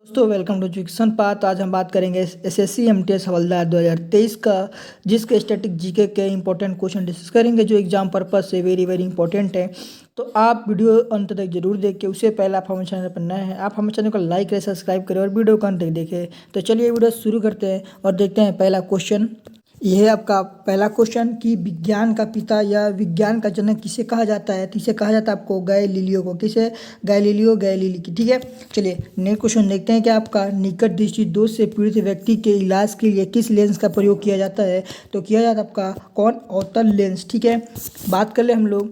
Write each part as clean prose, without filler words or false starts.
दोस्तों welcome to education path. आज हम बात करेंगे एसएससी एमटीएस हवलदार 2023 का, जिसके स्टैटिक जीके के इंपॉर्टेंट क्वेश्चन डिस्कस करेंगे जो एग्जाम पर्पज से वेरी वेरी इंपॉर्टेंट है। तो आप वीडियो अंत तक जरूर देखिए। उससे पहले आप हमारे चैनल पर नए हैं, आप हमारे चैनल को लाइक करें, सब्सक्राइब करें और वीडियो को अंत तक देखें। तो चलिए वीडियो शुरू करते हैं और देखते हैं पहला क्वेश्चन। यह है आपका पहला क्वेश्चन कि विज्ञान का पिता या विज्ञान का जनक किसे कहा जाता है। तो इसे कहा जाता है आपको गैलीलियो को। किसे? गैलीलियो गैलीली की। ठीक है, चलिए नेक्स्ट क्वेश्चन देखते हैं कि आपका निकट दृष्टि दोष से पीड़ित व्यक्ति के इलाज के लिए किस लेंस का प्रयोग किया जाता है। तो किया जाता है आपका कौन? अवतल लेंस। ठीक है, बात कर ले हम लोग।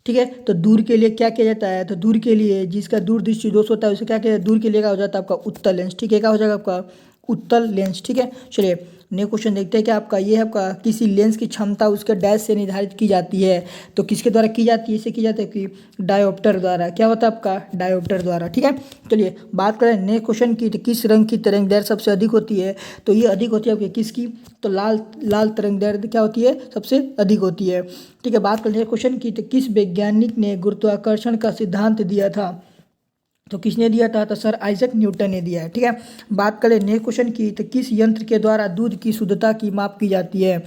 ठीक है, तो दूर के लिए क्या किया जाता है? तो दूर के लिए जिसका दूर दृष्टि दोष होता है उसे क्या किया जाता है? दूर के लिए क्या हो जाता है आपका? उत्तल लेंस। ठीक है, क्या हो जाएगा आपका? उत्तल लेंस। ठीक है, चलिए नेक्स्ट क्वेश्चन देखते हैं कि आपका ये है आपका किसी लेंस की क्षमता उसके डैश से निर्धारित की जाती है। तो किसके द्वारा की जाती है? इसे की जाती है कि डायोप्टर द्वारा। क्या होता है आपका? डायोप्टर द्वारा। ठीक है, चलिए बात करें नेक्स्ट क्वेश्चन की। तो किस रंग की तरंग दैर्ध्य सबसे अधिक होती है? तो ये अधिक होती है आपकी किसकी? तो लाल लाल तरंग दैर्ध्य क्या होती है? सबसे अधिक होती है। ठीक है, बात करें क्वेश्चन की। तो किस वैज्ञानिक ने गुरुत्वाकर्षण का सिद्धांत दिया था? तो किसने दिया था? तो सर आइजक न्यूटन ने दिया है। ठीक है, बात करें नेक्स्ट क्वेश्चन की। तो किस यंत्र के द्वारा दूध की शुद्धता की माप की जाती है?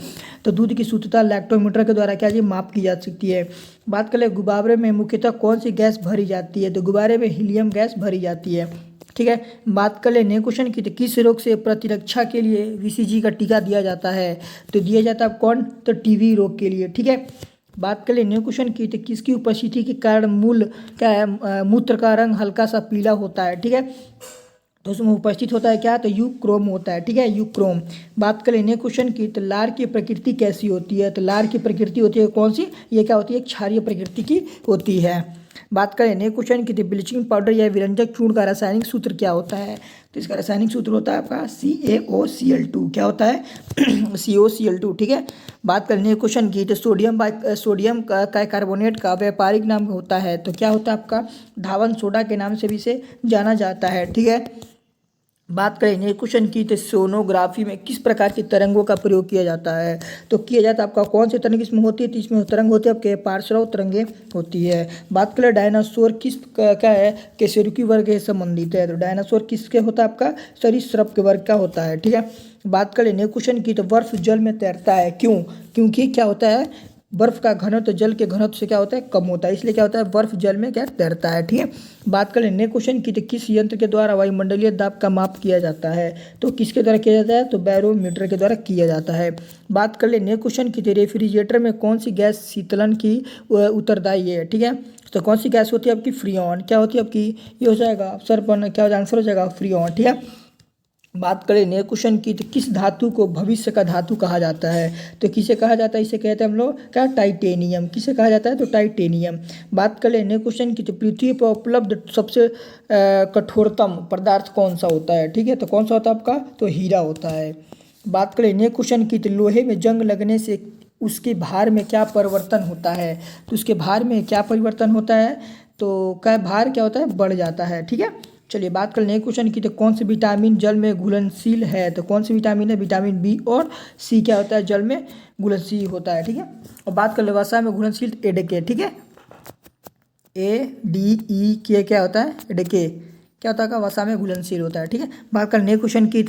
तो दूध की शुद्धता लैक्टोमीटर के द्वारा क्या जी माप की जा सकती है। बात करें गुब्बारे में मुख्यतः कौन सी गैस भरी जाती है? तो गुब्बारे में हीलियम गैस भरी जाती है। ठीक है, बात कर ले नेक्स्ट क्वेश्चन की। तो किस रोग से प्रतिरक्षा के लिए बीसीजी का टीका दिया जाता है? तो दिया जाता है कौन? तो टीबी रोग के लिए। ठीक है, बात कर ले न्यू क्वेश्चन की। तो किसकी उपस्थिति के कारण मूल क्या है? मूत्र का रंग हल्का सा पीला होता है। ठीक है, तो उसमें उपस्थित होता है क्या? तो यूक्रोम होता है। ठीक है, यूक्रोम। बात करें नेक्स्ट क्वेश्चन की। तो लार की प्रकृति कैसी होती है? तो लार की प्रकृति होती है कौन सी? ये क्या होती है? एक क्षारीय प्रकृति की होती है। बात करें नेक्स्ट क्वेश्चन की। तो ब्लीचिंग पाउडर या विरंजक चूर्ण का रासायनिक सूत्र क्या होता है? तो इसका रासायनिक सूत्र होता है आपका CaOCl2। क्या होता है? CaOCl2। ठीक है, बात करें नेक्स्ट क्वेश्चन की। तो सोडियम का कार्बोनेट का व्यापारिक नाम होता है। तो क्या होता है आपका? धावन सोडा के नाम से भी इसे जाना जाता है। ठीक है, बात करें नेक्स्ट क्वेश्चन की। तो सोनोग्राफी में किस प्रकार की तरंगों का प्रयोग किया जाता है? तो किया जाता है आपका कौन सी तरंग इसमें होती है? तो इसमें तरंग होती है आपके पार्श्व तरंगे होती है। बात करें डायनासोर किस क्या है? कशेरुकी वर्ग से संबंधित है। तो डायनासोर किसके होता है आपका? सरीसृप के वर्ग का होता है। ठीक है, बात करें नेक्स्ट क्वेश्चन की। तो बर्फ जल में तैरता है क्यों? क्योंकि क्या होता है? बर्फ का घनत्व जल के घनत्व से क्या होता है? कम होता है, इसलिए क्या होता है? बर्फ जल में क्या तैरता है। ठीक है, बात करें नेक्स्ट क्वेश्चन की। तो किस यंत्र के द्वारा वायुमंडलीय दाब का माप किया जाता है? तो किसके द्वारा किया जाता है? तो बैरोमीटर के द्वारा किया जाता है। बात कर ले नेक्स्ट क्वेश्चन की। तो रेफ्रिजरेटर में कौन सी गैस शीतलन की उत्तरदायी है? ठीक है, तो कौन सी गैस होती है आपकी? फ्रीऑन। क्या होती है आपकी? ये हो जाएगा अवसर पर क्या आंसर हो जाएगा? फ्रीऑन। ठीक है, बात करें नेक्स्ट क्वेश्चन की। तो किस धातु को भविष्य का धातु कहा जाता है? तो किसे कहा जाता है? इसे कहते हैं हम लोग क्या? टाइटेनियम। किसे कहा जाता है? तो टाइटेनियम। बात कर ले नेक्स्ट क्वेश्चन की। तो पृथ्वी पर उपलब्ध सबसे कठोरतम पदार्थ कौन सा होता है? ठीक है, तो कौन सा होता है आपका? तो हीरा होता है। बात करें नेक्स्ट क्वेश्चन की। तो लोहे में जंग लगने से उसके भार में क्या परिवर्तन होता है? तो उसके भार में क्या परिवर्तन होता है? तो क्या भार क्या होता है? बढ़ जाता है। ठीक है, चलिए बात कर लें क्वेश्चन की। तो कौन से विटामिन जल में घुलनशील है? तो कौन से विटामिन है? विटामिन बी और सी क्या होता है? जल में घुलनशील होता है। ठीक है, और बात कर ले वसा में घुलनशील एडेके। ठीक है, ADEK क्या होता है? एडेके क्या होता है? वसा में घुलनशील होता है। ठीक है, बात कर नेक्स्ट क्वेश्चन की।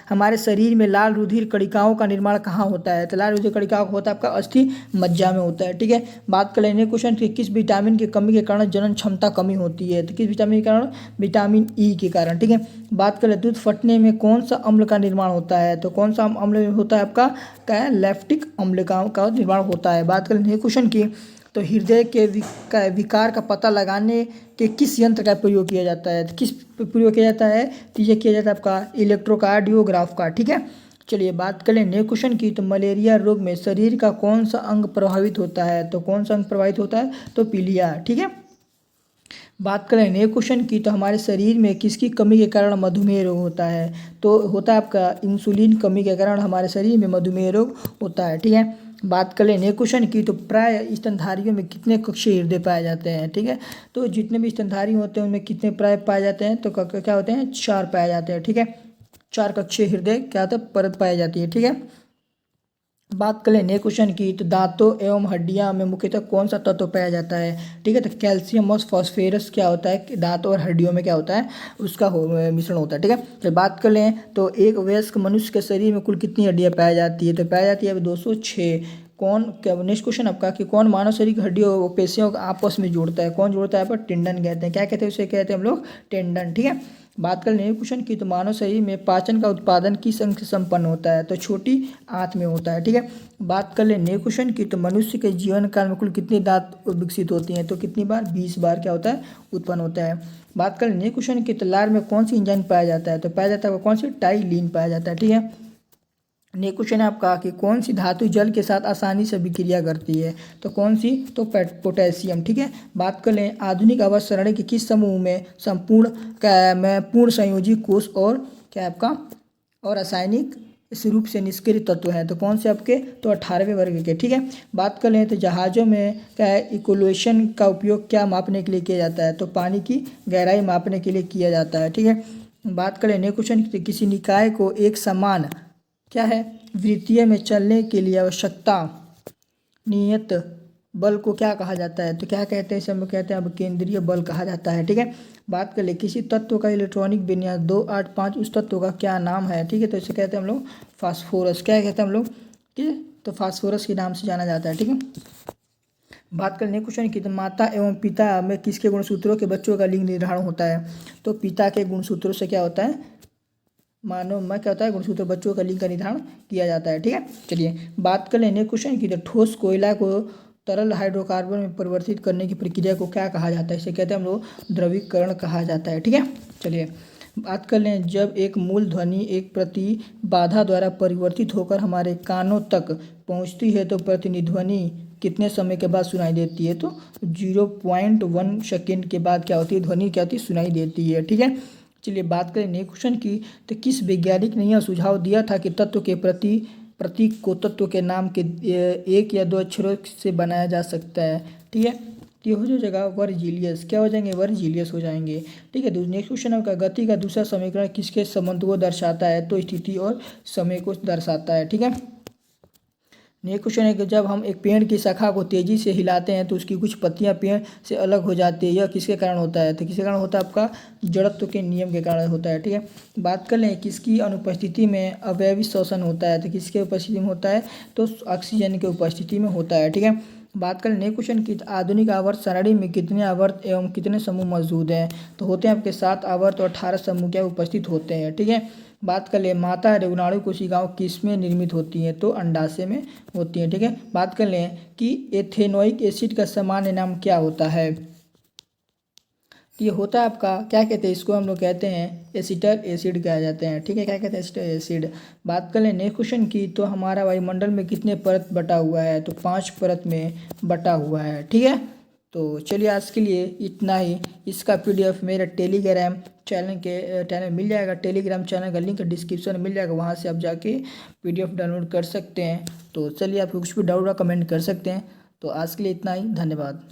हमारे शरीर में लाल रुधिर कणिकाओं का निर्माण कहाँ होता है? तो लाल रुधिर कणिकाओं का होता है आपका अस्थि मज्जा में होता है। ठीक है, बात कर लेने क्वेश्चन की। किस विटामिन की कमी के कारण जनन क्षमता कमी होती है? तो किस विटामिन के कारण? विटामिन ई के कारण। ठीक है, बात कर ले दूध फटने में कौन सा अम्ल का निर्माण होता है? तो कौन सा अम्ल होता है आपका? क्या है? लैक्टिक अम्ल का निर्माण होता है। बात कर लेने क्वेश्चन की। तो हृदय के विकार का पता लगाने के किस यंत्र का प्रयोग किया जाता है? किस प्रयोग किया जाता है? तो ये किया जाता है आपका इलेक्ट्रोकार्डियोग्राफ का। ठीक है, चलिए बात कर लें नेक्स्ट क्वेश्चन की। तो मलेरिया रोग में शरीर का कौन सा अंग प्रभावित होता है? तो कौन सा अंग प्रभावित होता है? तो पीलिया। ठीक है, बात करें नेक्स्ट क्वेश्चन की। तो हमारे शरीर में किसकी कमी के कारण मधुमेह रोग होता है? तो होता है आपका इंसुलिन कमी के कारण हमारे शरीर में मधुमेह रोग होता है। ठीक है, बात कर लें नेक्स्ट क्वेश्चन की। तो प्राय स्तनधारियों में कितने कक्षीय हृदय पाए जाते हैं? ठीक है, तो जितने भी स्तनधारी होते हैं उनमें कितने प्राय पाए जाते हैं? तो क्या होते हैं? 4 पाए जाते हैं। ठीक है, 4 कक्षीय हृदय क्या होता है? परत पाई जाती है। ठीक है, बात कर लें क्वेश्चन की, तो दांतों एवं हड्डियां में मुख्यतः कौन सा तत्व पाया जाता है। ठीक है, तो कैल्शियम और फॉस्फेरस क्या होता है कि दांतों और हड्डियों में क्या होता है, उसका मिश्रण होता है। ठीक है, तो बात कर लें तो एक वयस्क मनुष्य के शरीर में कुल कितनी हड्डियां पाई जाती है, तो पाई जाती है 206। कौन क्या, नेक्स्ट क्वेश्चन आपका कि कौन मानव शरीर की हड्डियों और पेशियों को आपस में जोड़ता है, कौन जोड़ता है, पर टेंडन कहते हैं। क्या कहते हैं उसे, कहते हैं हम लोग टेंडन। ठीक है, बात कर लें क्वेश्चन की, तो मानव शरीर में पाचन का उत्पादन किस अंग से संपन्न होता है, तो छोटी आंत में होता है। ठीक है, बात कर लें क्वेश्चन की, तो मनुष्य के जीवन काल में कुल कितनी दांत विकसित होती हैं, तो कितनी बार, 20 बार क्या होता है, उत्पन्न होता है। बात कर लें क्वेश्चन की, तो लार में कौन सी एंजाइम पाया जाता है, तो पाया जाता है कौन सी, टाइलिन पाया जाता है। ठीक है, नेक्स्ट क्वेश्चन है आपका कि कौन सी धातु जल के साथ आसानी से विक्रिया करती है, तो कौन सी, तो पोटेशियम। ठीक है, बात कर लें आधुनिक आवर्त सारणी के किस समूह में संपूर्ण पूर्ण संयोजी कोष और क्या आपका और रासायनिक इस रूप से निष्क्रिय तत्व हैं, तो कौन से आपके, तो 18वें वर्ग के। ठीक है, बात कर लें तो जहाज़ों में क्या है, इक्वेशन का उपयोग क्या मापने के लिए किया जाता है, तो पानी की गहराई मापने के लिए किया जाता है। ठीक है, बात करें नेक्स्ट क्वेश्चन, किसी निकाय को एक समान क्या है, वृत्तीय में चलने के लिए आवश्यकता नियत बल को क्या कहा जाता है, तो क्या कहते हैं इसे, हम कहते हैं अब केंद्रीय बल कहा जाता है। ठीक है, बात कर ले किसी तत्व का इलेक्ट्रॉनिक विन्यास 285 उस तत्व का क्या नाम है। ठीक है, तो इसे कहते हैं हम लोग फास्फोरस। क्या कहते हैं हम लोग, ठीक है, तो फास्फोरस के नाम से जाना जाता है। ठीक है, बात करने क्वेश्चन की, तो माता एवं पिता में किसके गुणसूत्रों के बच्चों का लिंग निर्धारण होता है, तो पिता के गुणसूत्रों से क्या होता है, मानव में क्या होता है, गुणसूत्र बच्चों का लिंग का निर्धारण किया जाता है। ठीक है, चलिए बात कर लेने क्वेश्चन की, तो ठोस कोयला को तरल हाइड्रोकार्बन में परिवर्तित करने की प्रक्रिया को क्या कहा जाता है, इसे कहते हैं हम लोग द्रवीकरण कहा जाता है। ठीक है, चलिए बात कर लें, जब एक मूल ध्वनि एक प्रतिबाधा द्वारा परिवर्तित होकर हमारे कानों तक पहुंचती है तो प्रतिध्वनि कितने समय के बाद सुनाई देती है, तो 0.1 सेकेंड के बाद क्या होती है, ध्वनि क्या होती है, सुनाई देती है। ठीक है, चलिए बात करें नेक्स्ट क्वेश्चन की, तो किस वैज्ञानिक ने यह सुझाव दिया था कि तत्व के प्रतीक को तत्व के नाम के एक या दो अक्षरों से बनाया जा सकता है। ठीक है, तो ये हो जाएगा वर्जिलियस, क्या हो जाएंगे, वर्जिलियस हो जाएंगे। ठीक है, तो नेक्स्ट क्वेश्चन है गति का दूसरा समीकरण किसके संबंध को दर्शाता है, तो स्थिति और समय को दर्शाता है। ठीक है, नेक्स्ट क्वेश्चन है कि जब हम एक पेड़ की शाखा को तेजी से हिलाते हैं तो उसकी कुछ पत्तियां पेड़ से अलग हो जाती है, यह किसके कारण होता है, तो किसके कारण होता है, आपका जड़त्व के नियम के कारण होता है। ठीक है, बात कर लें किसकी अनुपस्थिति में अवयवी श्वसन होता है, तो किसके उपस्थिति में होता है, तो ऑक्सीजन के उपस्थिति में होता है। ठीक है, बात करें नेक्स्ट क्वेश्चन की, आधुनिक आवर्त सारणी में कितने आवर्त एवं कितने समूह मौजूद हैं, तो होते हैं आपके 7 आवर्त और 18 समूह क्या उपस्थित होते हैं। ठीक है, बात कर ले माता रेगुनाणु कोशिकाओं किस में निर्मित होती हैं, तो अंडाशय में होती हैं। ठीक है, बात कर लें कि एथेनोइक एसिड का सामान्य नाम क्या होता है, तो ये होता है आपका क्या कहते हैं, इसको हम लोग कहते हैं एसिटर एसिड कहा जाते हैं। ठीक है, क्या कहते हैं, एसिटर एसिड। बात कर लें नेक्स्ट क्वेश्चन की, तो हमारा वायुमंडल में कितने परत बटा हुआ है, तो 5 परत में बटा हुआ है। ठीक है, तो चलिए आज के लिए इतना ही। इसका PDF मेरे टेलीग्राम चैनल मिल जाएगा, टेलीग्राम चैनल का लिंक डिस्क्रिप्शन में मिल जाएगा, वहाँ से आप जाके PDF डाउनलोड कर सकते हैं। तो चलिए, आपको कुछ भी डाउट हो कमेंट कर सकते हैं। तो आज के लिए इतना ही, धन्यवाद।